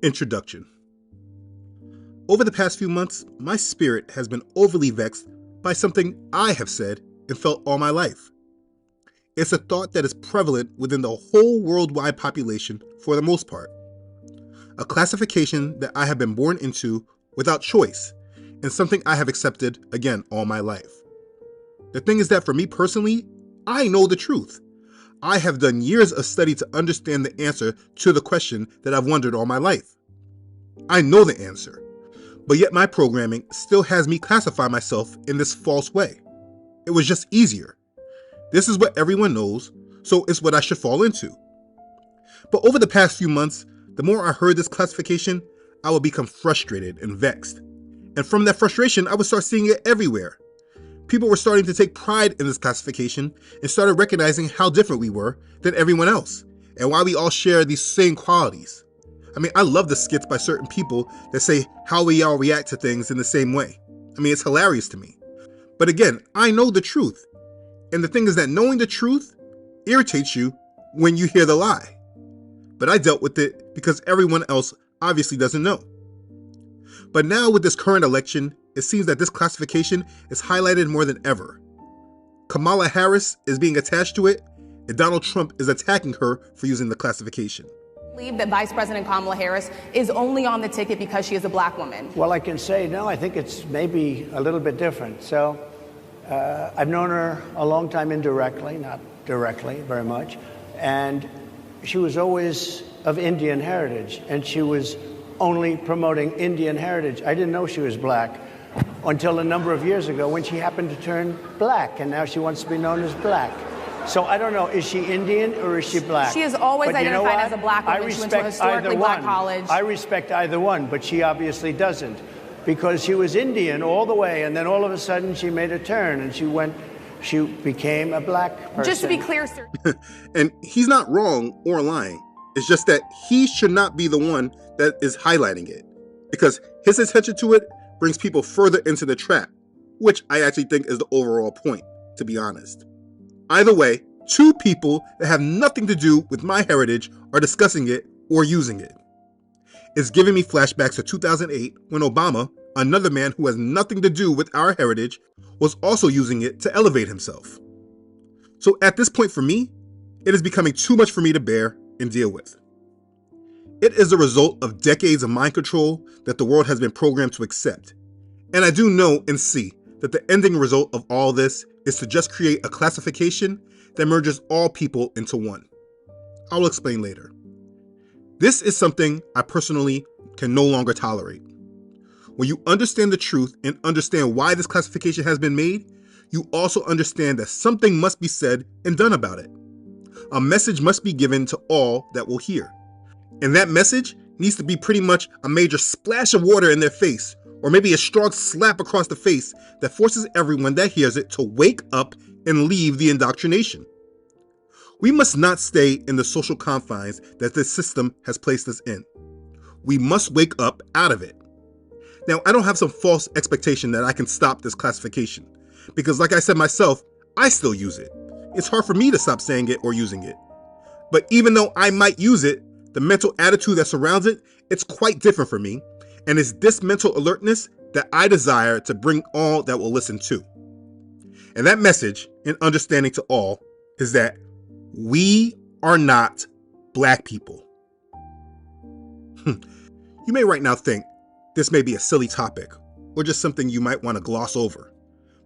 Introduction. Over the past few months, my spirit has been overly vexed by something I have said and felt all my life. It's a thought that is prevalent within the whole worldwide population for the most part. A classification that I have been born into without choice, and something I have accepted, again, all my life. The thing is that for me personally, I know the truth. I have done years of study to understand the answer to the question that I've wondered all my life. I know the answer, but yet my programming still has me classify myself in this false way. It was just easier. This is what everyone knows, so it's what I should fall into. But over the past few months, the more I heard this classification, I would become frustrated and vexed. And from that frustration, I would start seeing it everywhere. People were starting to take pride in this classification and started recognizing how different we were than everyone else and why we all share these same qualities. I mean, I love the skits by certain people that say how we all react to things in the same way. I mean, it's hilarious to me. But again, I know the truth. And the thing is that knowing the truth irritates you when you hear the lie. But I dealt with it because everyone else obviously doesn't know. But now with this current election, it seems that this classification is highlighted more than ever. Kamala Harris is being attached to it, and Donald Trump is attacking her for using the classification. I believe that Vice President Kamala Harris is only on the ticket because she is a black woman. Well, I can say, no, I think it's maybe a little bit different. So I've known her a long time indirectly, not directly very much, and she was always of Indian heritage, and she was only promoting Indian heritage. I didn't know she was black until a number of years ago when she happened to turn black, and now she wants to be known as black. So I don't know, is she Indian or is she black? She is always identified as a black woman. She went to a historically black college. I respect either one, but she obviously doesn't, because she was Indian all the way, and then all of a sudden she made a turn and she became a black person. Just to be clear, sir. And he's not wrong or lying. It's just that he should not be the one that is highlighting it, because his attention to it brings people further into the trap, which I actually think is the overall point, to be honest. Either way, two people that have nothing to do with my heritage are discussing it or using it. It's giving me flashbacks to 2008 when Obama, another man who has nothing to do with our heritage, was also using it to elevate himself. So at this point for me, it is becoming too much for me to bear and deal with. It is a result of decades of mind control that the world has been programmed to accept. And I do know and see that the ending result of all this is to just create a classification that merges all people into one. I will explain later. This is something I personally can no longer tolerate. When you understand the truth and understand why this classification has been made, you also understand that something must be said and done about it. A message must be given to all that will hear. And that message needs to be pretty much a major splash of water in their face, or maybe a strong slap across the face that forces everyone that hears it to wake up and leave the indoctrination. We must not stay in the social confines that this system has placed us in. We must wake up out of it. Now, I don't have some false expectation that I can stop this classification, because like I said myself, I still use it. It's hard for me to stop saying it or using it. But even though I might use it, the mental attitude that surrounds it, it's quite different for me. And it's this mental alertness that I desire to bring all that will listen to. And that message and understanding to all is that we are not black people. You may right now think this may be a silly topic or just something you might want to gloss over.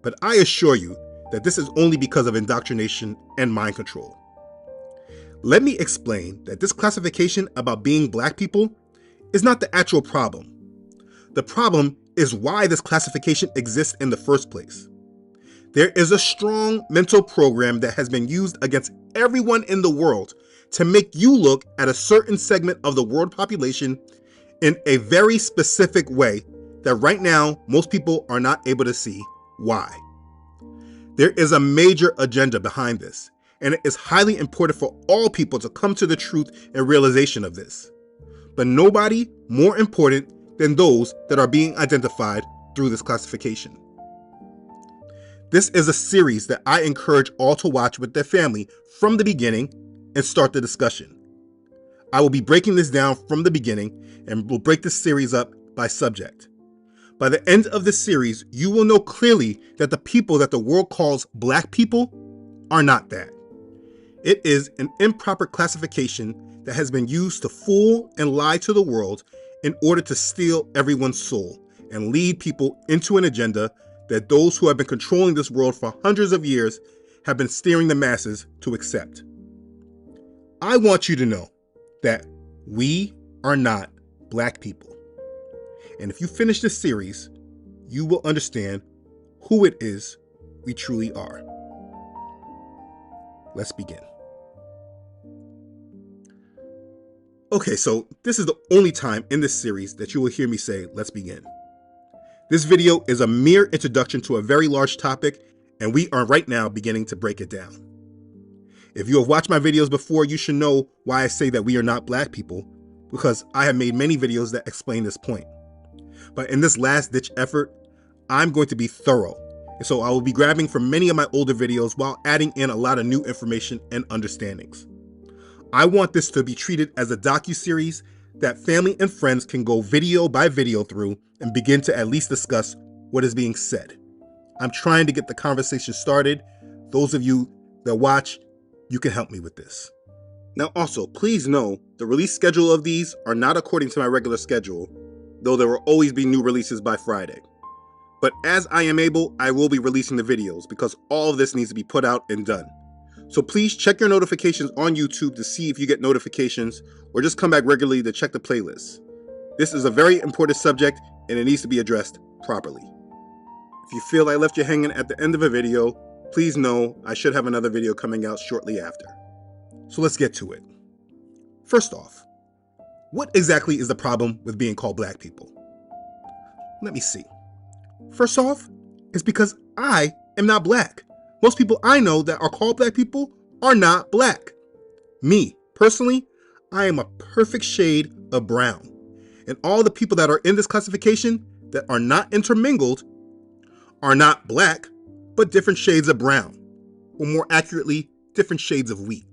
But I assure you that this is only because of indoctrination and mind control. Let me explain that this classification about being black people is not the actual problem. The problem is why this classification exists in the first place. There is a strong mental program that has been used against everyone in the world to make you look at a certain segment of the world population in a very specific way that right now most people are not able to see why. There is a major agenda behind this, and it is highly important for all people to come to the truth and realization of this. But nobody more important than those that are being identified through this classification. This is a series that I encourage all to watch with their family from the beginning and start the discussion. I will be breaking this down from the beginning and will break this series up by subject. By the end of this series, you will know clearly that the people that the world calls black people are not that. It is an improper classification that has been used to fool and lie to the world in order to steal everyone's soul and lead people into an agenda that those who have been controlling this world for hundreds of years have been steering the masses to accept. I want you to know that we are not black people. And if you finish this series, you will understand who it is we truly are. Let's begin. Okay, so this is the only time in this series that you will hear me say, let's begin. This video is a mere introduction to a very large topic, and we are right now beginning to break it down. If you have watched my videos before, you should know why I say that we are not black people, because I have made many videos that explain this point. But in this last-ditch effort, I'm going to be thorough, and so I will be grabbing from many of my older videos while adding in a lot of new information and understandings. I want this to be treated as a docu-series that family and friends can go video by video through and begin to at least discuss what is being said. I'm trying to get the conversation started. Those of you that watch, you can help me with this. Now also, please know the release schedule of these are not according to my regular schedule, though there will always be new releases by Friday. But as I am able, I will be releasing the videos because all of this needs to be put out and done. So please check your notifications on YouTube to see if you get notifications, or just come back regularly to check the playlist. This is a very important subject and it needs to be addressed properly. If you feel I left you hanging at the end of a video, please know I should have another video coming out shortly after. So let's get to it. First off, what exactly is the problem with being called black people? Let me see. First off, it's because I am not black. Most people I know that are called black people are not black. Me, personally, I am a perfect shade of brown. And all the people that are in this classification that are not intermingled are not black, but different shades of brown. Or more accurately, different shades of wheat.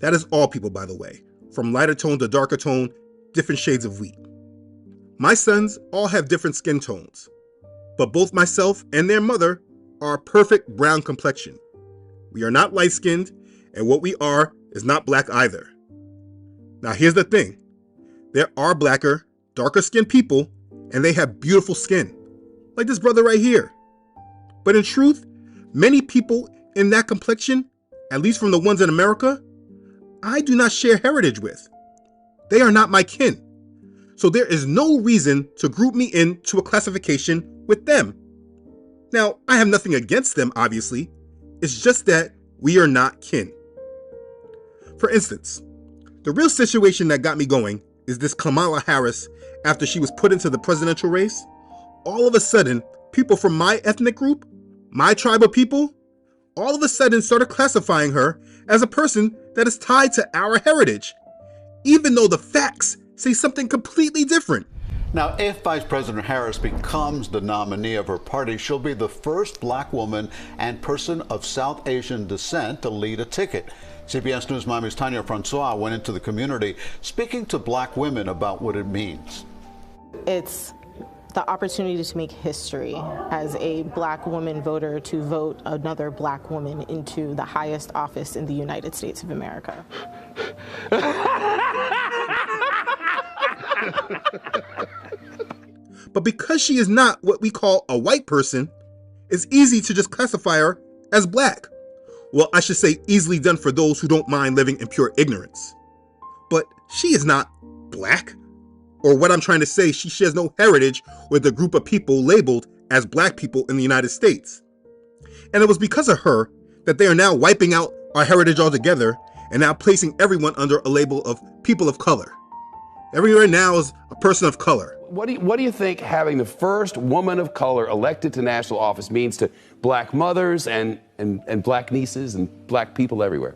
That is all people, by the way. From lighter tone to darker tone, different shades of wheat. My sons all have different skin tones, but both myself and their mother are a perfect brown complexion. We are not light-skinned, and what we are is not black either. Now here's the thing. There are blacker, darker-skinned people, and they have beautiful skin, like this brother right here. But in truth, many people in that complexion, at least from the ones in America, I do not share heritage with. They are not my kin. So there is no reason to group me into a classification with them. Now, I have nothing against them, obviously. It's just that we are not kin. For instance, the real situation that got me going is this Kamala Harris after she was put into the presidential race. All of a sudden, people from my ethnic group, my tribe of people, all of a sudden started classifying her as a person that is tied to our heritage, even though the facts say something completely different. Now, if Vice President Harris becomes the nominee of her party, she'll be the first black woman and person of South Asian descent to lead a ticket. CBS News Miami's Tanya Francois went into the community speaking to black women about what it means. It's the opportunity to make history as a black woman voter, to vote another black woman into the highest office in the United States of America. But because she is not what we call a white person, it's easy to just classify her as black. Well, I should say easily done for those who don't mind living in pure ignorance. But she is not black. Or what I'm trying to say, she shares no heritage with the group of people labeled as black people in the United States. And it was because of her that they are now wiping out our heritage altogether and now placing everyone under a label of people of color. Everyone now is a person of color. What do you think having the first woman of color elected to national office means to black mothers and black nieces and black people everywhere?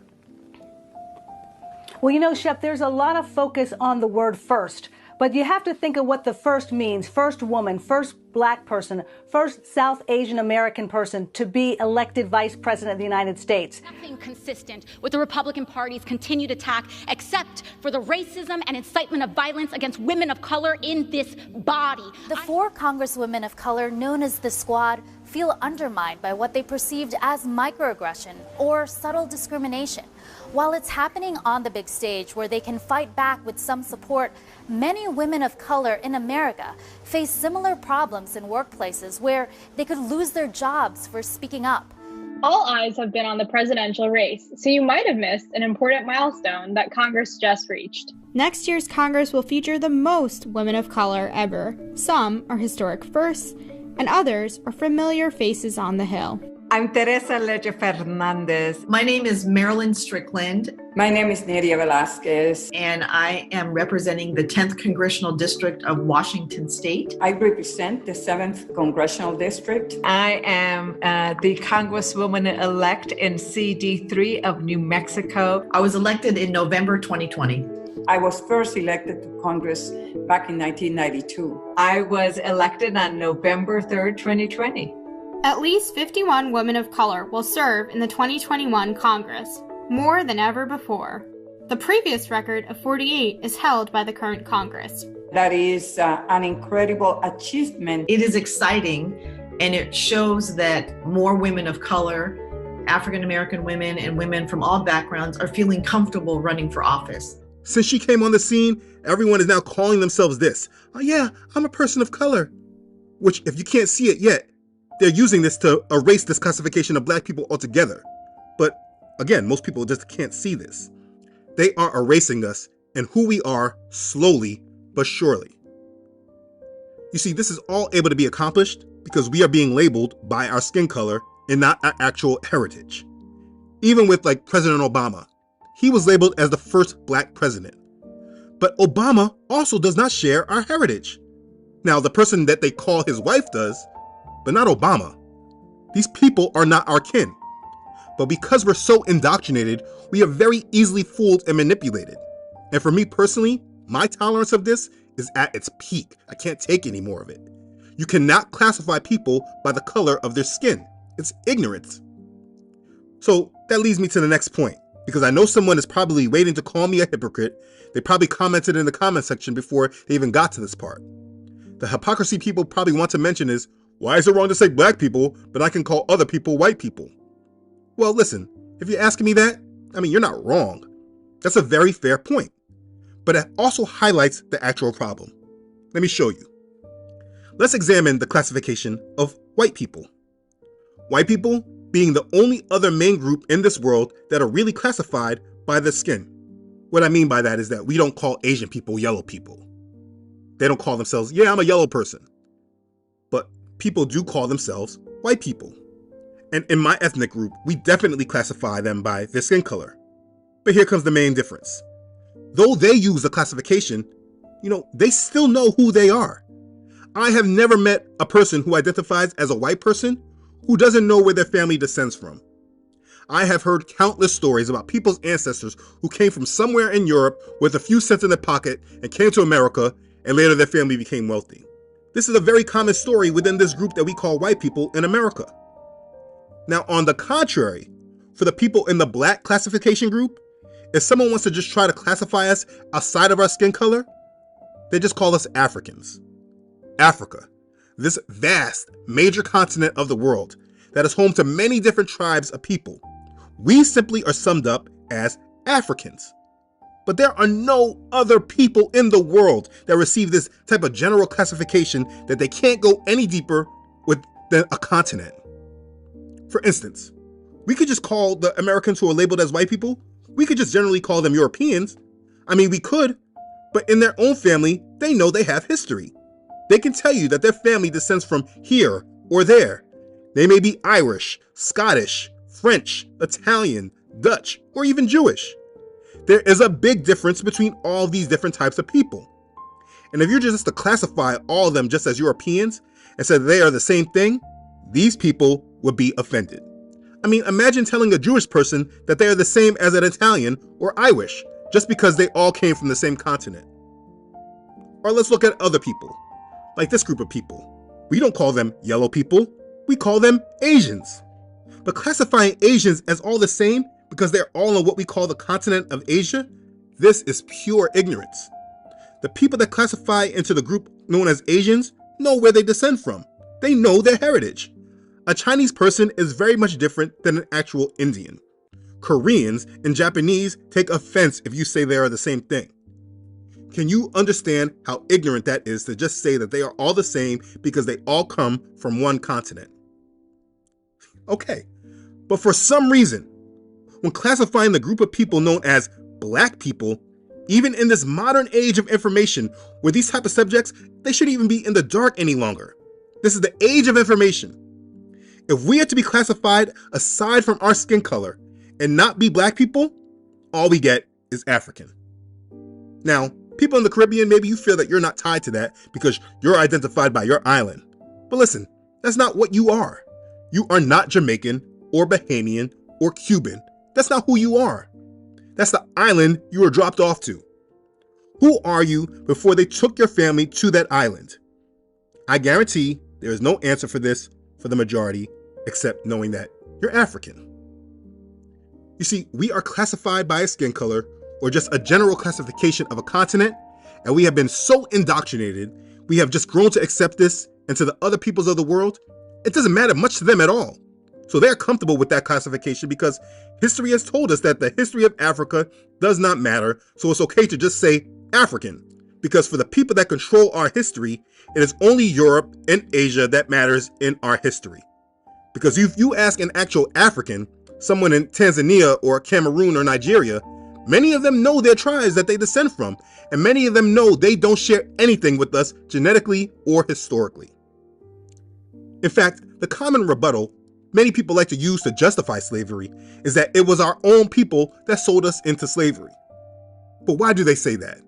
Well, you know, Shep, there's a lot of focus on the word first. But you have to think of what the first means. First woman, first black person, first South Asian American person to be elected vice president of the United States. Nothing consistent with the Republican Party's continued attack, except for the racism and incitement of violence against women of color in this body. The four congresswomen of color known as the Squad feel undermined by what they perceived as microaggression or subtle discrimination. While it's happening on the big stage where they can fight back with some support, many women of color in America face similar problems in workplaces where they could lose their jobs for speaking up. All eyes have been on the presidential race, so you might have missed an important milestone that Congress just reached. Next year's Congress will feature the most women of color ever. Some are historic firsts, and others are familiar faces on the Hill. I'm Teresa Leche Fernandez. My name is Marilyn Strickland. My name is Nidia Velasquez. And I am representing the 10th Congressional District of Washington State. I represent the 7th Congressional District. I am the Congresswoman-elect in CD3 of New Mexico. I was elected in November 2020. I was first elected to Congress back in 1992. I was elected on November 3rd, 2020. At least 51 women of color will serve in the 2021 Congress, more than ever before. The previous record of 48 is held by the current Congress. That is an incredible achievement. It is exciting, and it shows that more women of color, African American women, and women from all backgrounds are feeling comfortable running for office. Since she came on the scene, everyone is now calling themselves this. Oh yeah, I'm a person of color. Which, if you can't see it yet, they're using this to erase this classification of black people altogether. But again, most people just can't see this. They are erasing us and who we are slowly but surely. You see, this is all able to be accomplished because we are being labeled by our skin color and not our actual heritage. Even with like President Obama, he was labeled as the first black president. But Obama also does not share our heritage. Now, the person that they call his wife does, but not Obama. These people are not our kin. But because we're so indoctrinated, we are very easily fooled and manipulated. And for me personally, my tolerance of this is at its peak. I can't take any more of it. You cannot classify people by the color of their skin. It's ignorance. So that leads me to the next point, because I know someone is probably waiting to call me a hypocrite. They probably commented in the comment section before they even got to this part. The hypocrisy people probably want to mention is, why is it wrong to say black people, but I can call other people white people? Well, listen, if you're asking me that, I mean, you're not wrong. That's a very fair point. But it also highlights the actual problem. Let me show you. Let's examine the classification of white people. White people being the only other main group in this world that are really classified by their skin. What I mean by that is that we don't call Asian people yellow people. They don't call themselves, yeah, I'm a yellow person. But people do call themselves white people. And in my ethnic group, we definitely classify them by their skin color. But here comes the main difference. Though they use the classification, they still know who they are. I have never met a person who identifies as a white person who doesn't know where their family descends from. I have heard countless stories about people's ancestors who came from somewhere in Europe with a few cents in their pocket and came to America, and later their family became wealthy. This is a very common story within this group that we call white people in America. Now, on the contrary, for the people in the black classification group, if someone wants to just try to classify us outside of our skin color, they just call us Africans. Africa, this vast, major continent of the world that is home to many different tribes of people, we simply are summed up as Africans. But there are no other people in the world that receive this type of general classification that they can't go any deeper with than a continent. For instance, we could just call the Americans who are labeled as white people, we could just generally call them Europeans. I mean, we could, but in their own family, they know they have history. They can tell you that their family descends from here or there. They may be Irish, Scottish, French, Italian, Dutch, or even Jewish. There is a big difference between all these different types of people. And if you're just to classify all of them just as Europeans and say they are the same thing, these people would be offended. I mean, imagine telling a Jewish person that they are the same as an Italian or Irish just because they all came from the same continent. Or let's look at other people, like this group of people. We don't call them yellow people, we call them Asians. But classifying Asians as all the same because they're all on what we call the continent of Asia, this is pure ignorance. The people that classify into the group known as Asians know where they descend from. They know their heritage. A Chinese person is very much different than an actual Indian. Koreans and Japanese take offense if you say they are the same thing. Can you understand how ignorant that is to just say that they are all the same because they all come from one continent? Okay, but for some reason, when classifying the group of people known as black people, even in this modern age of information where these type of subjects, they shouldn't even be in the dark any longer. This is the age of information. If we are to be classified aside from our skin color and not be black people, all we get is African. Now, people in the Caribbean, maybe you feel that you're not tied to that because you're identified by your island. But listen, that's not what you are. You are not Jamaican or Bahamian or Cuban. That's not who you are. That's the island you were dropped off to. Who are you before they took your family to that island? I guarantee there is no answer for this for the majority except knowing that you're African. You see, we are classified by a skin color or just a general classification of a continent, and we have been so indoctrinated, we have just grown to accept this, and to the other peoples of the world, it doesn't matter much to them at all. So they're comfortable with that classification because history has told us that the history of Africa does not matter, so it's okay to just say African. Because for the people that control our history, it is only Europe and Asia that matters in our history. Because if you ask an actual African, someone in Tanzania or Cameroon or Nigeria, many of them know their tribes that they descend from, and many of them know they don't share anything with us genetically or historically. In fact, the common rebuttal many people like to use to justify slavery is that it was our own people that sold us into slavery. But why do they say that?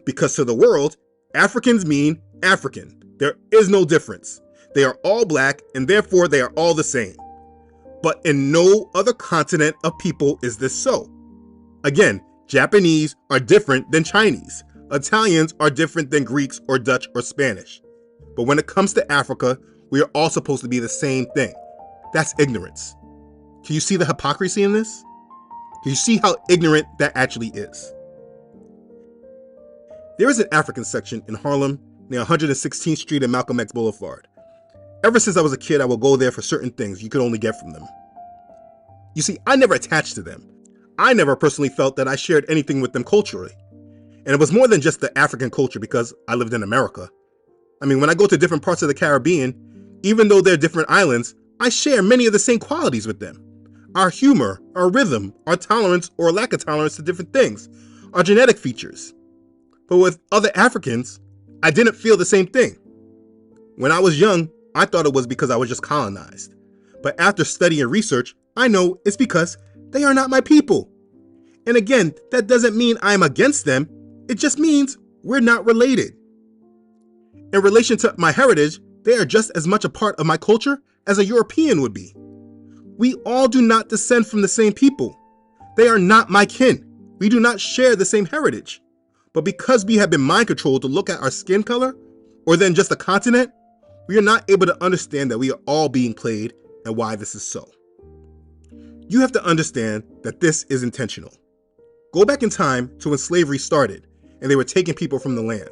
Because to the world, Africans mean African. There is no difference. They are all black and therefore they are all the same. But in no other continent of people is this so. Again, Japanese are different than Chinese. Italians are different than Greeks or Dutch or Spanish. But when it comes to Africa, we are all supposed to be the same thing. That's ignorance. Can you see the hypocrisy in this? Can you see how ignorant that actually is? There is an African section in Harlem near 116th Street and Malcolm X Boulevard. Ever since I was a kid, I would go there for certain things you could only get from them. You see, I never attached to them. I never personally felt that I shared anything with them culturally. And it was more than just the African culture because I lived in America. I mean, when I go to different parts of the Caribbean, even though they're different islands, I share many of the same qualities with them. Our humor, our rhythm, our tolerance or lack of tolerance to different things, our genetic features. But with other Africans, I didn't feel the same thing. When I was young, I thought it was because I was just colonized. But after study and research, I know it's because they are not my people. And again, that doesn't mean I'm against them. It just means we're not related. In relation to my heritage, they are just as much a part of my culture as a European would be. We all do not descend from the same people. They are not my kin. We do not share the same heritage. But because we have been mind controlled to look at our skin color, or then just a continent, we are not able to understand that we are all being played and why this is so. You have to understand that this is intentional. Go back in time to when slavery started and they were taking people from the land.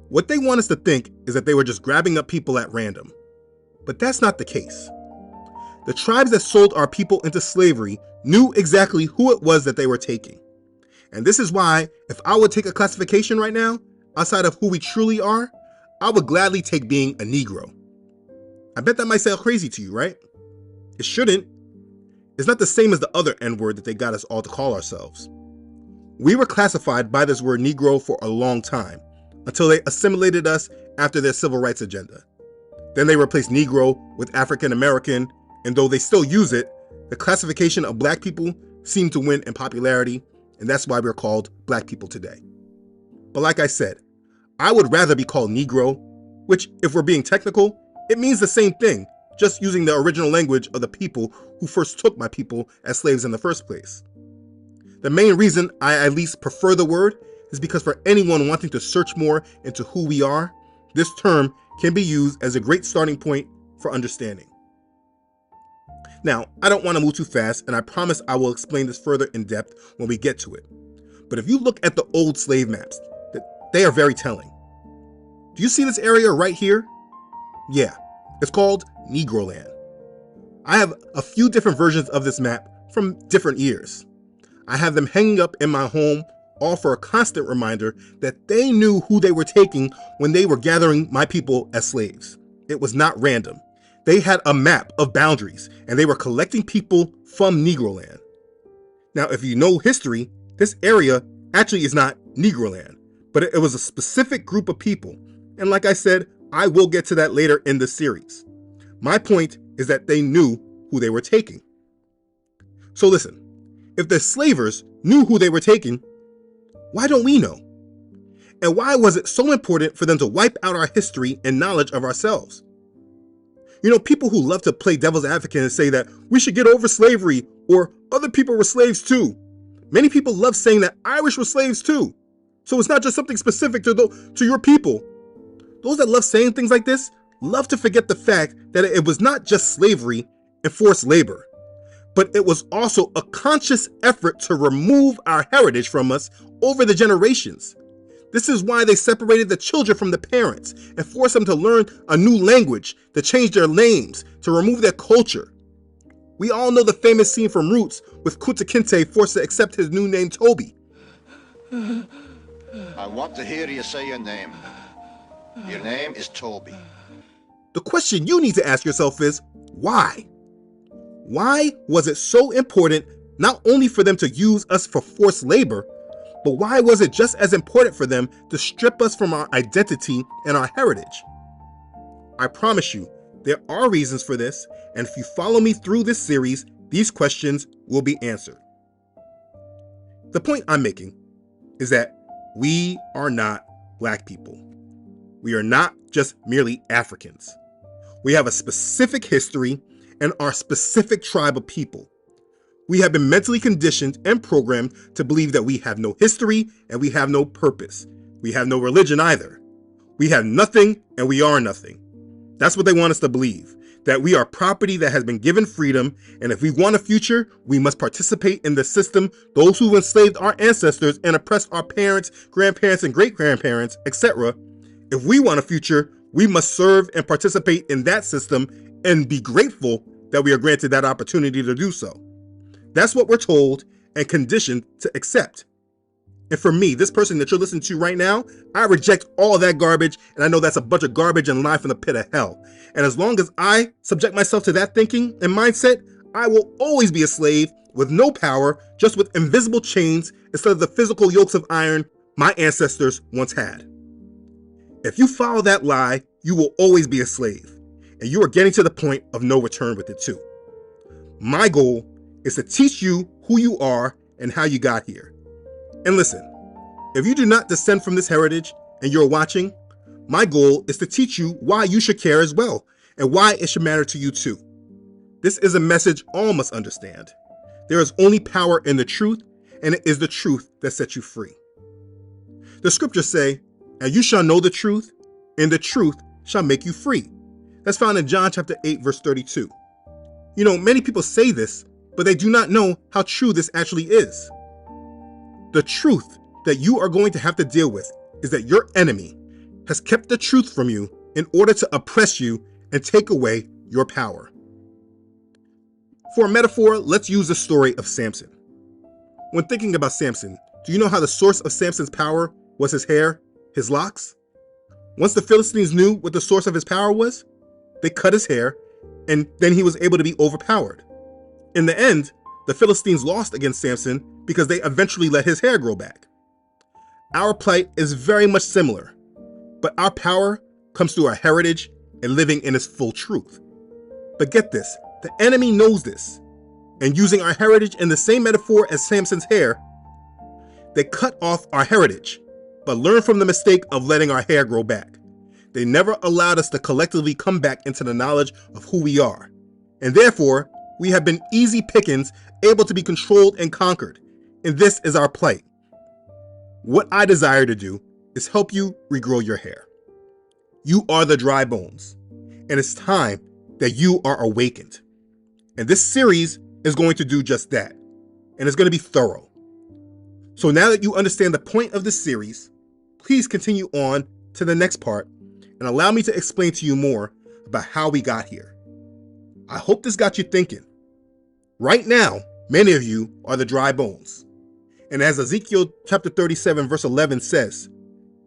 What they want us to think is that they were just grabbing up people at random. But that's not the case. The tribes that sold our people into slavery knew exactly who it was that they were taking. And this is why, if I would take a classification right now, outside of who we truly are, I would gladly take being a Negro. I bet that might sound crazy to you, right? It shouldn't. It's not the same as the other N-word that they got us all to call ourselves. We were classified by this word Negro for a long time, until they assimilated us after their civil rights agenda. Then they replaced Negro with African American, and though they still use it, the classification of black people seemed to win in popularity, and that's why we're called black people today. But like I said, I would rather be called Negro, which, if we're being technical, it means the same thing, just using the original language of the people who first took my people as slaves in the first place. The main reason I at least prefer the word is because for anyone wanting to search more into who we are, this term can be used as a great starting point for understanding. Now, I don't want to move too fast, and I promise I will explain this further in depth when we get to it. But if you look at the old slave maps, they are very telling. Do you see this area right here? Yeah, it's called Negroland. I have a few different versions of this map from different years. I have them hanging up in my home, all for a constant reminder that they knew who they were taking when they were gathering my people as slaves. It was not random. They had a map of boundaries, and they were collecting people from Negroland. Now, if you know history, this area actually is not Negroland, but it was a specific group of people. And like I said, I will get to that later in the series. My point is that they knew who they were taking. So listen, if the slavers knew who they were taking, why don't we know? And why was it so important for them to wipe out our history and knowledge of ourselves? You know, people who love to play devil's advocate and say that we should get over slavery or other people were slaves too. Many people love saying that Irish were slaves too. So it's not just something specific to your people. Those that love saying things like this love to forget the fact that it was not just slavery and forced labor, but it was also a conscious effort to remove our heritage from us over the generations. This is why they separated the children from the parents and forced them to learn a new language, to change their names, to remove their culture. We all know the famous scene from Roots with Kunta Kinte forced to accept his new name, Toby. I want to hear you say your name. Your name is Toby. The question you need to ask yourself is, why? Why was it so important not only for them to use us for forced labor, but why was it just as important for them to strip us from our identity and our heritage? I promise you, there are reasons for this, and if you follow me through this series, these questions will be answered. The point I'm making is that we are not Black people. We are not just merely Africans. We have a specific history and our specific tribe of people. We have been mentally conditioned and programmed to believe that we have no history and we have no purpose. We have no religion either. We have nothing and we are nothing. That's what they want us to believe, that we are property that has been given freedom, and if we want a future, we must participate in the system those who enslaved our ancestors and oppressed our parents, grandparents, and great-grandparents, etc. If we want a future, we must serve and participate in that system and be grateful that we are granted that opportunity to do so. That's what we're told and conditioned to accept. And for me, this person that you're listening to right now, I reject all that garbage, and I know that's a bunch of garbage and lie from the pit of hell. And as long as I subject myself to that thinking and mindset, I will always be a slave with no power, just with invisible chains instead of the physical yokes of iron my ancestors once had. If you follow that lie, you will always be a slave, and you are getting to the point of no return with it too. My goal is to teach you who you are and how you got here. And listen, if you do not descend from this heritage and you're watching, my goal is to teach you why you should care as well and why it should matter to you too. This is a message all must understand. There is only power in the truth, and it is the truth that sets you free. The scriptures say, "And you shall know the truth, and the truth shall make you free." That's found in John chapter 8, verse 32. You know, many people say this, but they do not know how true this actually is. The truth that you are going to have to deal with is that your enemy has kept the truth from you in order to oppress you and take away your power. For a metaphor, let's use the story of Samson. When thinking about Samson, do you know how the source of Samson's power was his hair, his locks? Once the Philistines knew what the source of his power was, they cut his hair, and then he was able to be overpowered. In the end, the Philistines lost against Samson because they eventually let his hair grow back. Our plight is very much similar, but our power comes through our heritage and living in its full truth. But get this, the enemy knows this, and using our heritage in the same metaphor as Samson's hair, they cut off our heritage, but learned from the mistake of letting our hair grow back. They never allowed us to collectively come back into the knowledge of who we are, and therefore, we have been easy pickings, able to be controlled and conquered, and this is our plight. What I desire to do is help you regrow your hair. You are the dry bones, and it's time that you are awakened. And this series is going to do just that, and it's going to be thorough. So now that you understand the point of this series, please continue on to the next part and allow me to explain to you more about how we got here. I hope this got you thinking. Right now, many of you are the dry bones. And as Ezekiel chapter 37 verse 11 says,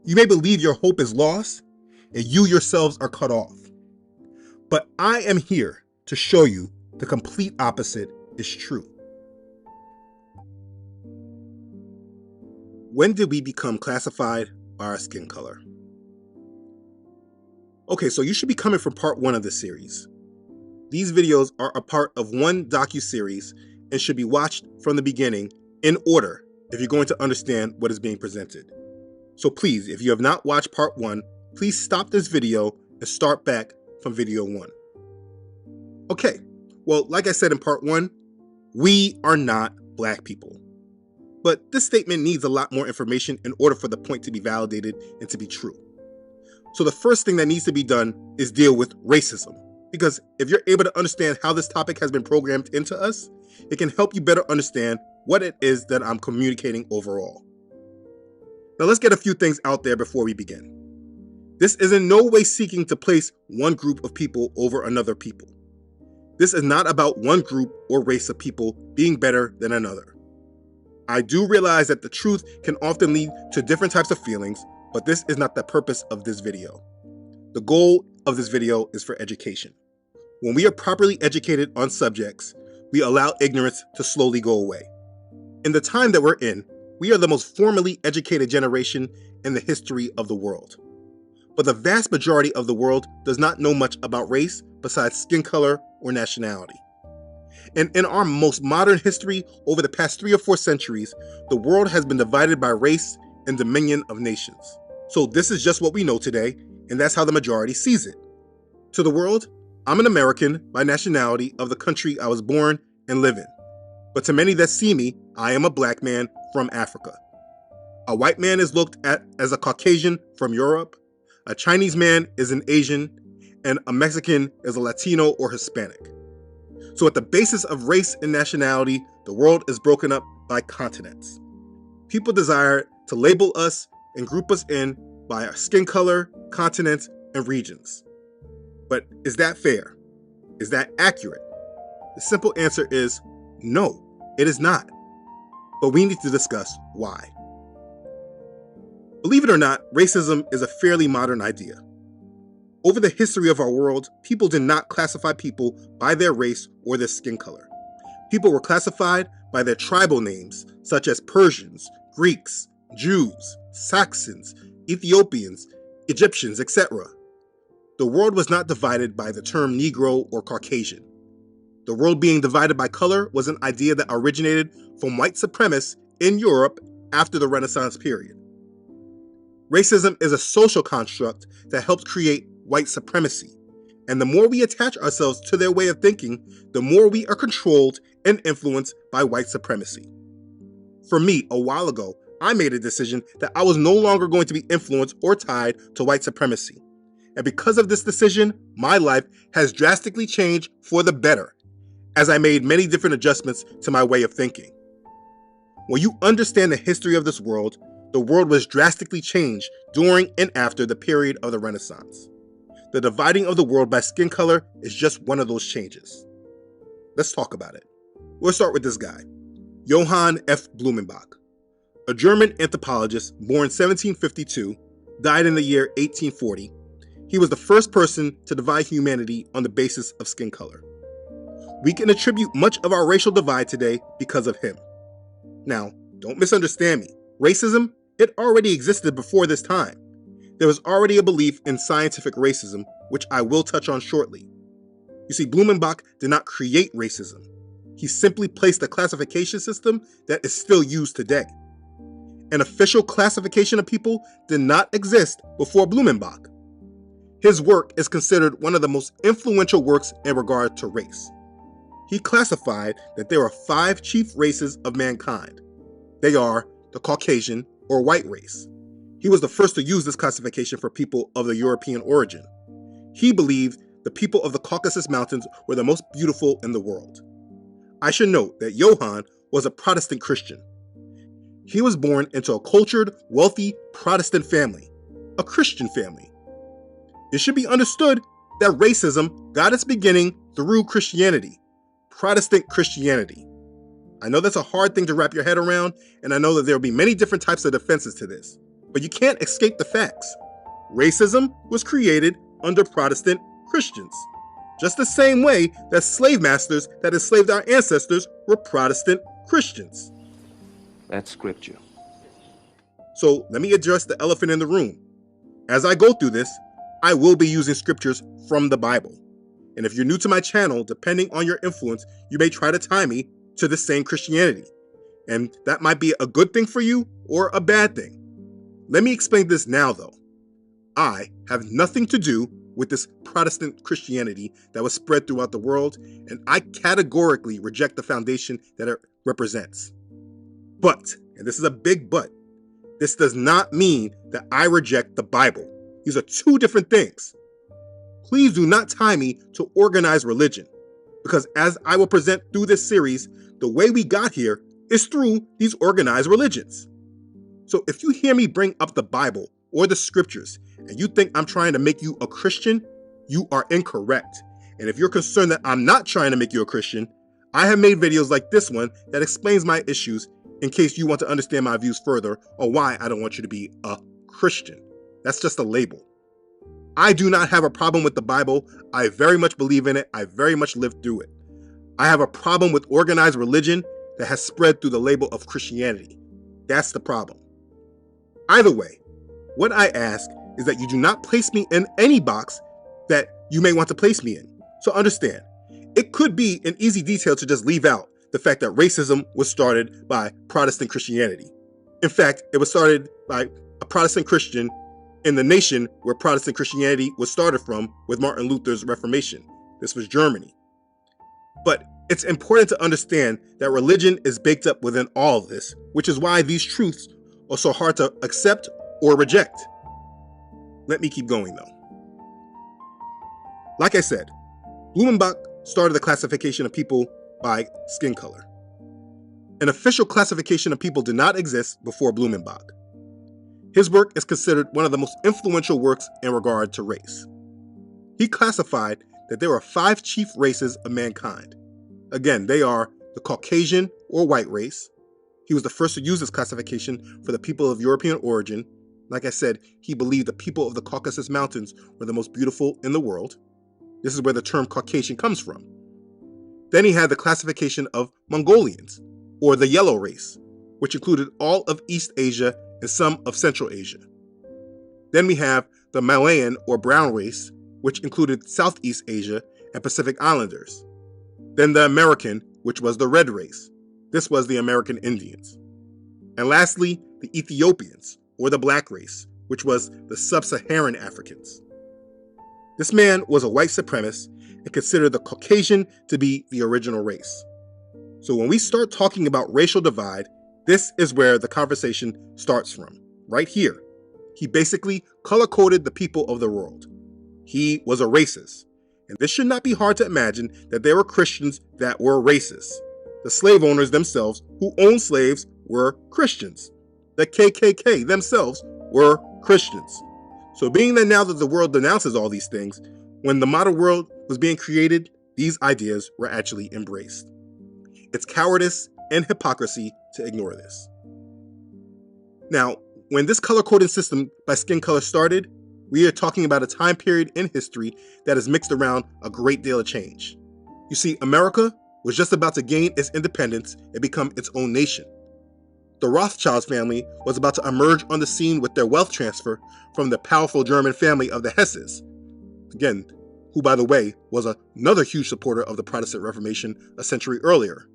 you may believe your hope is lost and you yourselves are cut off. But I am here to show you the complete opposite is true. When did we become classified by our skin color? Okay, so you should be coming from part 1 of this series. These videos are a part of one docu-series and should be watched from the beginning in order if you're going to understand what is being presented. So please, if you have not watched part 1, please stop this video and start back from video 1. Okay, well, like I said in part 1, we are not black people. But this statement needs a lot more information in order for the point to be validated and to be true. So the first thing that needs to be done is deal with racism. Because if you're able to understand how this topic has been programmed into us, it can help you better understand what it is that I'm communicating overall. Now let's get a few things out there before we begin. This is in no way seeking to place one group of people over another people. This is not about one group or race of people being better than another. I do realize that the truth can often lead to different types of feelings, but this is not the purpose of this video. The goal of this video is for education. When we are properly educated on subjects, we allow ignorance to slowly go away. In the time that we're in, we are the most formally educated generation in the history of the world. But the vast majority of the world does not know much about race besides skin color or nationality. And in our most modern history, over the past 3 or 4 centuries, the world has been divided by race and dominion of nations. So this is just what we know today, and that's how the majority sees it. To the world, I'm an American by nationality of the country I was born and live in. But to many that see me, I am a black man from Africa. A white man is looked at as a Caucasian from Europe, a Chinese man is an Asian, and a Mexican is a Latino or Hispanic. So at the basis of race and nationality, the world is broken up by continents. People desire to label us and group us in by our skin color, continents, and regions. But is that fair? Is that accurate? The simple answer is no, it is not. But we need to discuss why. Believe it or not, racism is a fairly modern idea. Over the history of our world, people did not classify people by their race or their skin color. People were classified by their tribal names, such as Persians, Greeks, Jews, Saxons, Ethiopians, Egyptians, etc. The world was not divided by the term Negro or Caucasian. The world being divided by color was an idea that originated from white supremacists in Europe after the Renaissance period. Racism is a social construct that helps create white supremacy, and the more we attach ourselves to their way of thinking, the more we are controlled and influenced by white supremacy. For me, a while ago, I made a decision that I was no longer going to be influenced or tied to white supremacy. And because of this decision, my life has drastically changed for the better, as I made many different adjustments to my way of thinking. When you understand the history of this world, the world was drastically changed during and after the period of the Renaissance. The dividing of the world by skin color is just one of those changes. Let's talk about it. We'll start with this guy, Johann F. Blumenbach, a German anthropologist born 1752, died in the year 1840. He was the first person to divide humanity on the basis of skin color. We can attribute much of our racial divide today because of him. Now, don't misunderstand me. Racism, it already existed before this time. There was already a belief in scientific racism, which I will touch on shortly. You see, Blumenbach did not create racism. He simply placed a classification system that is still used today. An official classification of people did not exist before Blumenbach. His work is considered one of the most influential works in regard to race. He classified that there are 5 chief races of mankind. They are the Caucasian, or white race. He was the first to use this classification for people of the European origin. He believed the people of the Caucasus Mountains were the most beautiful in the world. I should note that Johann was a Protestant Christian. He was born into a cultured, wealthy Protestant family, a Christian family. It should be understood that racism got its beginning through Christianity, Protestant Christianity. I know that's a hard thing to wrap your head around, and I know that there will be many different types of defenses to this, but you can't escape the facts. Racism was created under Protestant Christians, just the same way that slave masters that enslaved our ancestors were Protestant Christians. That's scripture. So let me address the elephant in the room. As I go through this, I will be using scriptures from the Bible. And if you're new to my channel, depending on your influence, you may try to tie me to the same Christianity. And that might be a good thing for you or a bad thing. Let me explain this now, though. I have nothing to do with this Protestant Christianity that was spread throughout the world, and I categorically reject the foundation that it represents. But, and this is a big but, this does not mean that I reject the Bible. These are two different things. Please do not tie me to organized religion, because as I will present through this series, the way we got here is through these organized religions. So if you hear me bring up the Bible or the scriptures, and you think I'm trying to make you a Christian, you are incorrect. And if you're concerned that I'm not trying to make you a Christian, I have made videos like this one that explains my issues in case you want to understand my views further or why I don't want you to be a Christian. That's just a label. I do not have a problem with the Bible. I very much believe in it. I very much lived through it. I have a problem with organized religion that has spread through the label of Christianity. That's the problem. Either way, what I ask is that you do not place me in any box that you may want to place me in. So understand, it could be an easy detail to just leave out the fact that racism was started by Protestant Christianity. In fact, it was started by a Protestant Christian in the nation where Protestant Christianity was started from with Martin Luther's Reformation. This was Germany. But it's important to understand that religion is baked up within all of this, which is why these truths are so hard to accept or reject. Let me keep going though. Like I said, Blumenbach started the classification of people by skin color. An official classification of people did not exist before Blumenbach. His work is considered one of the most influential works in regard to race. He classified that there are 5 chief races of mankind. Again, they are the Caucasian or white race. He was the first to use this classification for the people of European origin. Like I said, he believed the people of the Caucasus Mountains were the most beautiful in the world. This is where the term Caucasian comes from. Then he had the classification of Mongolians, or the yellow race, which included all of East Asia and some of Central Asia. Then we have the Malayan or brown race, which included Southeast Asia and Pacific Islanders. Then the American, which was the red race. This was the American Indians. And lastly, the Ethiopians, or the black race, which was the sub-Saharan Africans. This man was a white supremacist and considered the Caucasian to be the original race. So when we start talking about racial divide, this is where the conversation starts from, right here. He basically color-coded the people of the world. He was a racist. And this should not be hard to imagine that there were Christians that were racist. The slave owners themselves who owned slaves were Christians. The KKK themselves were Christians. So being that now that the world denounces all these things, when the modern world was being created, these ideas were actually embraced. It's cowardice and hypocrisy to ignore this. Now, when this color-coding system by skin color started, we are talking about a time period in history that has mixed around a great deal of change. You see, America was just about to gain its independence and become its own nation. The Rothschild family was about to emerge on the scene with their wealth transfer from the powerful German family of the Hesses. Again, who, by the way, was another huge supporter of the Protestant Reformation a century earlier.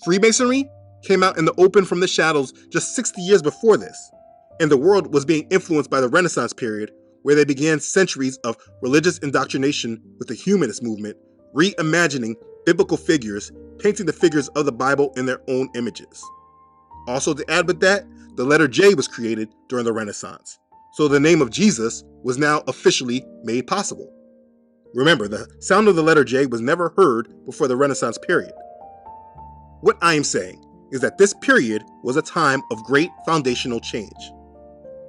Freemasonry came out in the open from the shadows just 60 years before this, and the world was being influenced by the Renaissance period, where they began centuries of religious indoctrination with the humanist movement, reimagining biblical figures, painting the figures of the Bible in their own images. Also to add with that, the letter J was created during the Renaissance. So the name of Jesus was now officially made possible. Remember, the sound of the letter J was never heard before the Renaissance period. What I am saying is that this period was a time of great foundational change.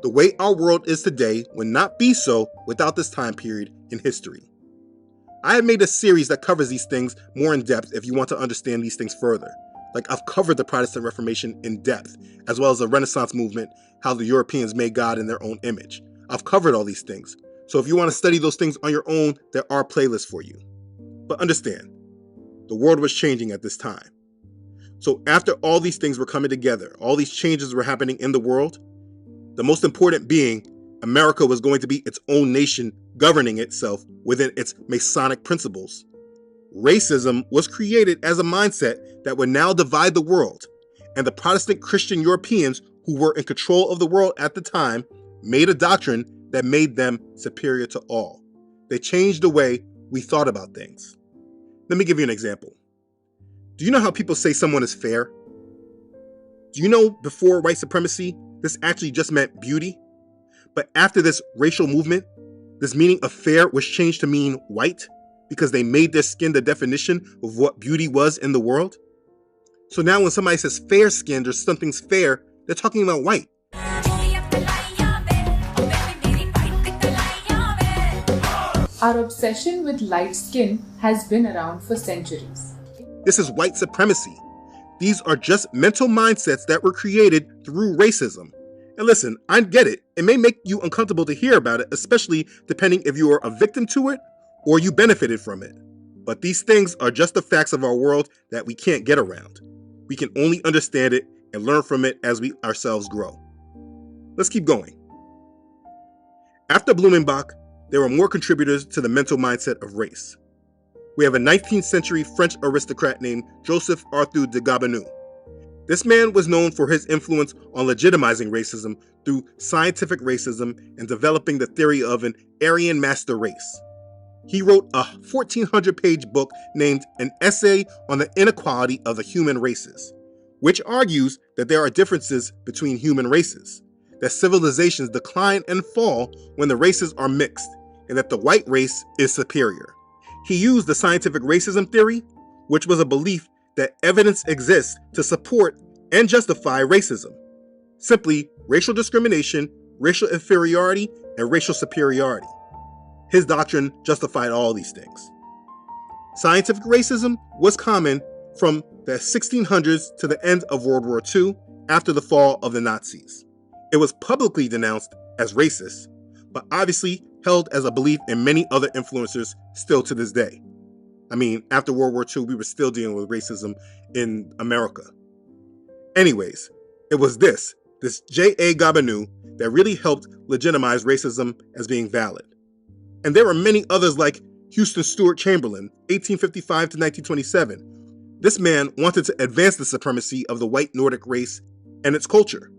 The way our world is today would not be so without this time period in history. I have made a series that covers these things more in depth if you want to understand these things further. Like I've covered the Protestant Reformation in depth, as well as the Renaissance movement, how the Europeans made God in their own image. I've covered all these things. So if you want to study those things on your own, there are playlists for you. But understand, the world was changing at this time. So after all these things were coming together, all these changes were happening in the world, the most important being America was going to be its own nation governing itself within its Masonic principles. Racism was created as a mindset that would now divide the world, and the Protestant Christian Europeans who were in control of the world at the time made a doctrine that made them superior to all. They changed the way we thought about things. Let me give you an example. Do you know how people say someone is fair? Do you know before white supremacy, this actually just meant beauty? But after this racial movement, this meaning of fair was changed to mean white because they made their skin the definition of what beauty was in the world. So now when somebody says fair-skinned or something's fair, they're talking about white. Our obsession with light skin has been around for centuries. This is white supremacy. These are just mental mindsets that were created through racism. And listen, I get it. It may make you uncomfortable to hear about it, especially depending if you are a victim to it or you benefited from it. But these things are just the facts of our world that we can't get around. We can only understand it and learn from it as we ourselves grow. Let's keep going. After Blumenbach, there were more contributors to the mental mindset of race. We have a 19th century French aristocrat named Joseph Arthur de Gobineau. This man was known for his influence on legitimizing racism through scientific racism and developing the theory of an Aryan master race. He wrote a 1,400-page book named An Essay on the Inequality of the Human Races, which argues that there are differences between human races, that civilizations decline and fall when the races are mixed, and that the white race is superior. He used the scientific racism theory, which was a belief that evidence exists to support and justify racism. Simply, racial discrimination, racial inferiority, and racial superiority. His doctrine justified all these things. Scientific racism was common from the 1600s to the end of World War II after the fall of the Nazis. It was publicly denounced as racist, but obviously held as a belief in many other influencers still to this day. I mean, after World War II, we were still dealing with racism in America. Anyways, it was this J.A. Gobineau, that really helped legitimize racism as being valid. And there were many others like Houston Stewart Chamberlain, 1855 to 1927. This man wanted to advance the supremacy of the white Nordic race and its culture.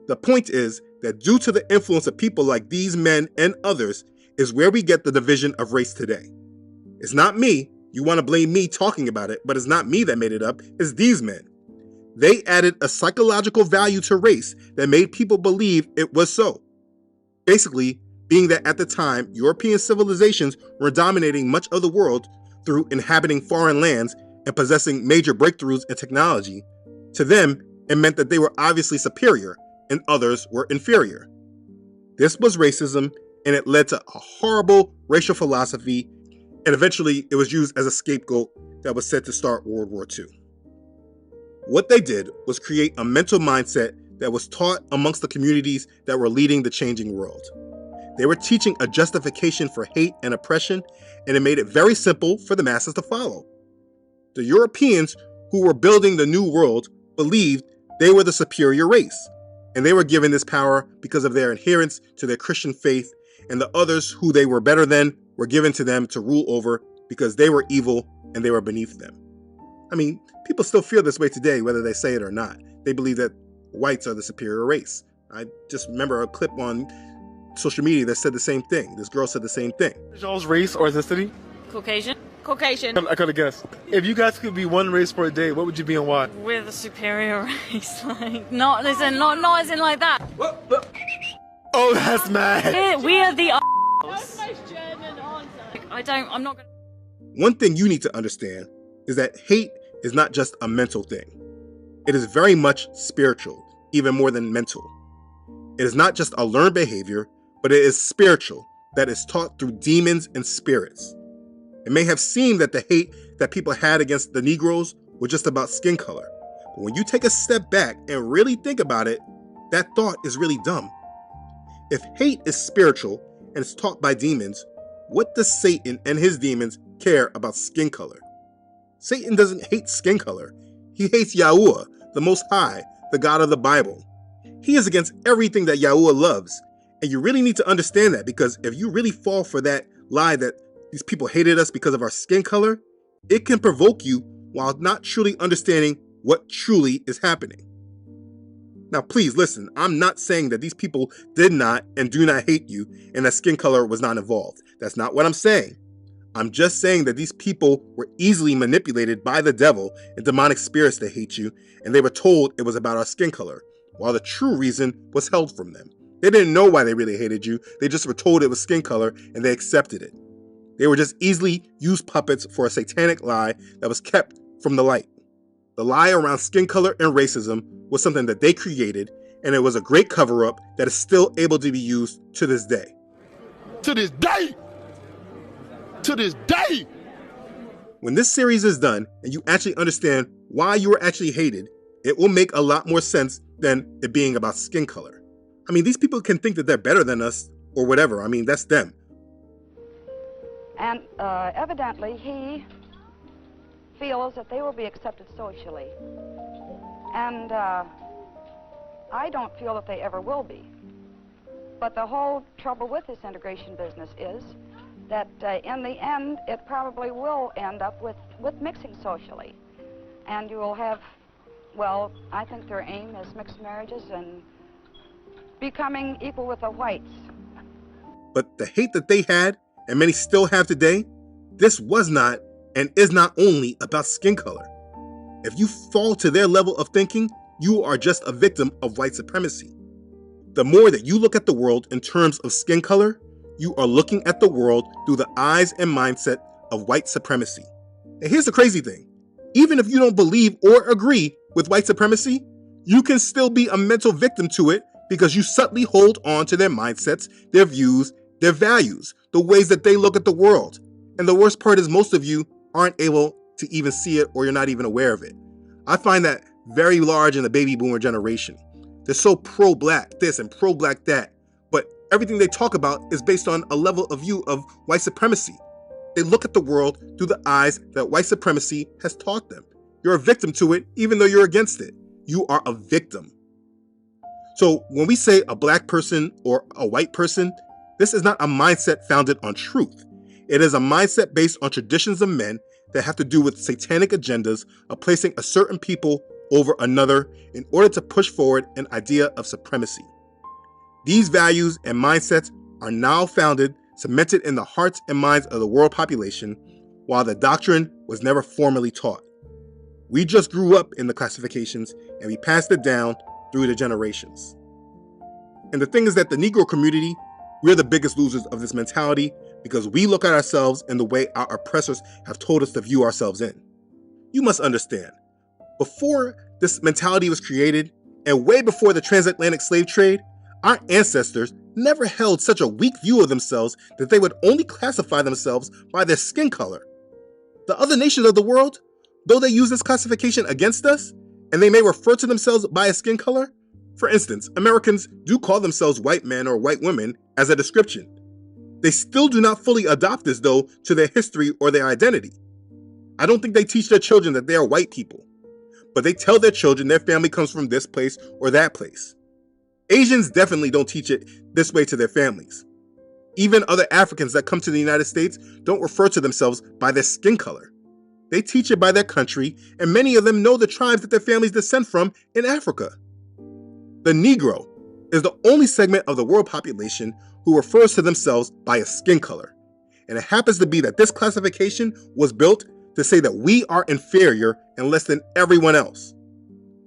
The point is that due to the influence of people like these men and others is where we get the division of race today. It's not me. You want to blame me talking about it, but it's not me that made it up. It's these men. They added a psychological value to race that made people believe it was so. Basically, being that at the time, European civilizations were dominating much of the world through inhabiting foreign lands and possessing major breakthroughs in technology. To them, it meant that they were obviously superior and others were inferior. This was racism, and it led to a horrible racial philosophy, and eventually it was used as a scapegoat that was said to start World War II. What they did was create a mental mindset that was taught amongst the communities that were leading the changing world. They were teaching a justification for hate and oppression, and it made it very simple for the masses to follow. The Europeans who were building the new world believed they were the superior race, and they were given this power because of their adherence to their Christian faith, and the others who they were better than were given to them to rule over because they were evil and they were beneath them. I mean, people still feel this way today, whether they say it or not. They believe that whites are the superior race. I just remember a clip on social media that said the same thing. This girl said the same thing. Y'all's race or ethnicity? Caucasian. Caucasian. I could have guessed. If you guys could be one race for a day, what would you be and why? We're the superior race, like not as in like that. Oh, that's mad. We are the That's the most German answer. I'm not gonna. One thing you need to understand is that hate is not just a mental thing. It is very much spiritual, even more than mental. It is not just a learned behavior, but it is spiritual, that is taught through demons and spirits. It may have seemed that the hate that people had against the Negroes was just about skin color. But when you take a step back and really think about it, that thought is really dumb. If hate is spiritual and is taught by demons, what does Satan and his demons care about skin color? Satan doesn't hate skin color. He hates Yahuwah, the Most High, the God of the Bible. He is against everything that Yahuwah loves. And you really need to understand that, because if you really fall for that lie that these people hated us because of our skin color, it can provoke you while not truly understanding what truly is happening. Now, please listen, I'm not saying that these people did not and do not hate you and that skin color was not involved. That's not what I'm saying. I'm just saying that these people were easily manipulated by the devil and demonic spirits to hate you, and they were told it was about our skin color, while the true reason was held from them. They didn't know why they really hated you. They just were told it was skin color and they accepted it. They were just easily used puppets for a satanic lie that was kept from the light. The lie around skin color and racism was something that they created, and it was a great cover-up that is still able to be used to this day. To this day! To this day! When this series is done and you actually understand why you were actually hated, it will make a lot more sense than it being about skin color. I mean, these people can think that they're better than us or whatever. I mean, that's them. And evidently he feels that they will be accepted socially. And I don't feel that they ever will be. But the whole trouble with this integration business is that in the end, it probably will end up with mixing socially. And you will have, well, I think their aim is mixed marriages and becoming equal with the whites. But the hate that they had, and many still have today, this was not and is not only about skin color. If you fall to their level of thinking, you are just a victim of white supremacy. The more that you look at the world in terms of skin color, you are looking at the world through the eyes and mindset of white supremacy. And here's the crazy thing. Even if you don't believe or agree with white supremacy, you can still be a mental victim to it because you subtly hold on to their mindsets, their views, their values, the ways that they look at the world. And the worst part is most of you aren't able to even see it, or you're not even aware of it. I find that very large in the baby boomer generation. They're so pro-black this and pro-black that, but everything they talk about is based on a level of view of white supremacy. They look at the world through the eyes that white supremacy has taught them. You're a victim to it, even though you're against it. You are a victim. So when we say a black person or a white person, this is not a mindset founded on truth. It is a mindset based on traditions of men that have to do with satanic agendas of placing a certain people over another in order to push forward an idea of supremacy. These values and mindsets are now founded, cemented in the hearts and minds of the world population, while the doctrine was never formally taught. We just grew up in the classifications and we passed it down through the generations. And the thing is that the Negro community, we're the biggest losers of this mentality because we look at ourselves in the way our oppressors have told us to view ourselves in. You must understand, before this mentality was created, and way before the transatlantic slave trade, our ancestors never held such a weak view of themselves that they would only classify themselves by their skin color. The other nations of the world, though they use this classification against us, and they may refer to themselves by a skin color, for instance, Americans do call themselves white men or white women as a description. They still do not fully adopt this, though, to their history or their identity. I don't think they teach their children that they are white people, but they tell their children their family comes from this place or that place. Asians definitely don't teach it this way to their families. Even other Africans that come to the United States don't refer to themselves by their skin color. They teach it by their country, and many of them know the tribes that their families descend from in Africa. The Negro is the only segment of the world population who refers to themselves by a skin color. And it happens to be that this classification was built to say that we are inferior and less than everyone else.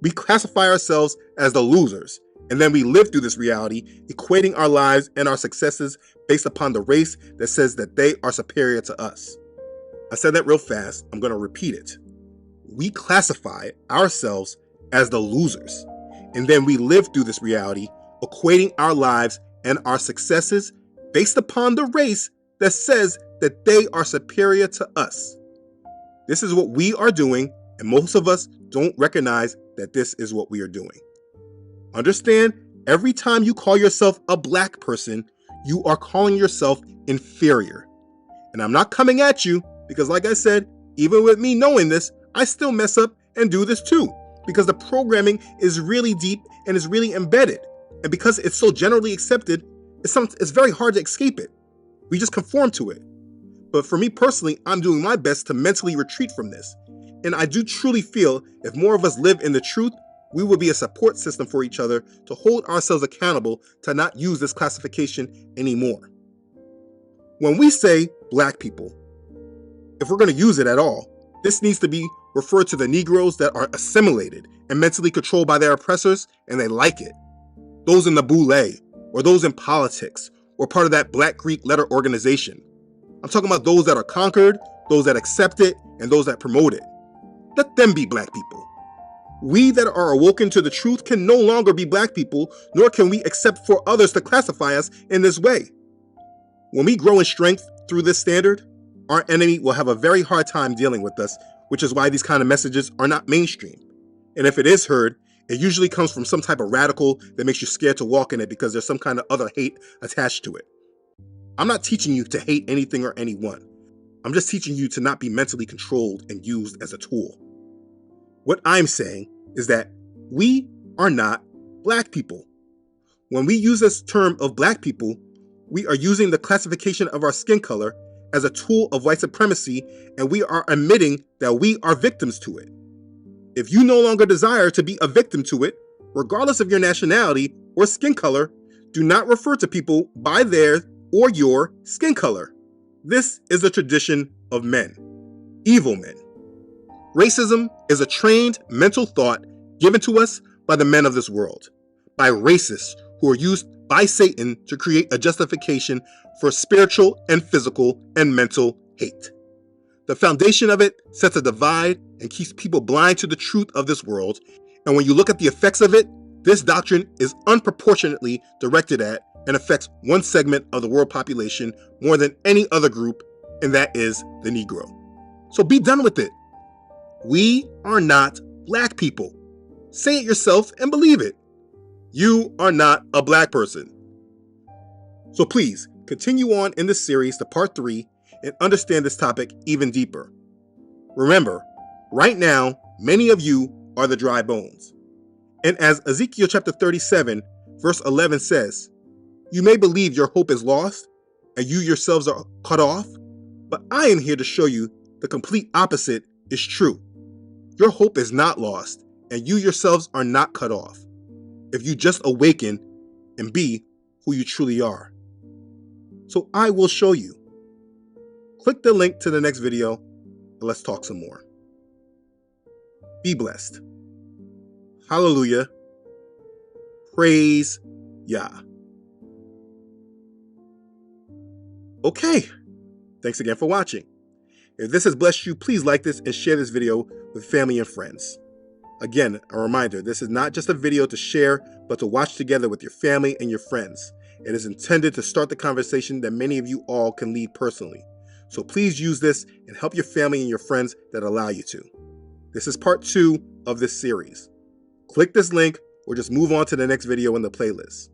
We classify ourselves as the losers, and then we live through this reality, equating our lives and our successes based upon the race that says that they are superior to us. I said that real fast. I'm going to repeat it. We classify ourselves as the losers, and then we live through this reality, equating our lives and our successes based upon the race that says that they are superior to us. This is what we are doing, and most of us don't recognize that this is what we are doing. Understand, every time you call yourself a black person, you are calling yourself inferior. And I'm not coming at you because, like I said, even with me knowing this, I still mess up and do this too, because the programming is really deep and is really embedded. And because it's so generally accepted, it's very hard to escape it. We just conform to it. But for me personally, I'm doing my best to mentally retreat from this. And I do truly feel if more of us live in the truth, we will be a support system for each other to hold ourselves accountable to not use this classification anymore. When we say black people, if we're going to use it at all, this needs to be referred to the Negroes that are assimilated and mentally controlled by their oppressors, and they like it. Those in the boule, or those in politics, or part of that Black Greek letter organization. I'm talking about those that are conquered, those that accept it, and those that promote it. Let them be black people. We that are awoken to the truth can no longer be black people, nor can we accept for others to classify us in this way. When we grow in strength through this standard, our enemy will have a very hard time dealing with us, which is why these kind of messages are not mainstream. And if it is heard, it usually comes from some type of radical that makes you scared to walk in it because there's some kind of other hate attached to it. I'm not teaching you to hate anything or anyone. I'm just teaching you to not be mentally controlled and used as a tool. What I'm saying is that we are not black people. When we use this term of black people, we are using the classification of our skin color as a tool of white supremacy, and we are admitting that we are victims to it. If you no longer desire to be a victim to it, regardless of your nationality or skin color, do not refer to people by their or your skin color. This is a tradition of men, evil men. Racism is a trained mental thought given to us by the men of this world, by racists who are used by Satan to create a justification for spiritual and physical and mental hate. The foundation of it sets a divide and keeps people blind to the truth of this world. And when you look at the effects of it, this doctrine is unproportionately directed at and affects one segment of the world population more than any other group, and that is the Negro. So be done with it. We are not black people. Say it yourself and believe it. You are not a black person. So please continue on in this series to part 3 and understand this topic even deeper. Remember, right now, many of you are the dry bones. And as Ezekiel chapter 37, verse 11 says, you may believe your hope is lost and you yourselves are cut off, but I am here to show you the complete opposite is true. Your hope is not lost and you yourselves are not cut off if you just awaken and be who you truly are. So I will show you. Click the link to the next video and let's talk some more. Be blessed. Hallelujah. Praise Yah. Okay, thanks again for watching. If this has blessed you, please like this and share this video with family and friends. Again, a reminder, this is not just a video to share, but to watch together with your family and your friends. It is intended to start the conversation that many of you all can lead personally. So please use this and help your family and your friends that allow you to. This is part 2 of this series. Click this link or just move on to the next video in the playlist.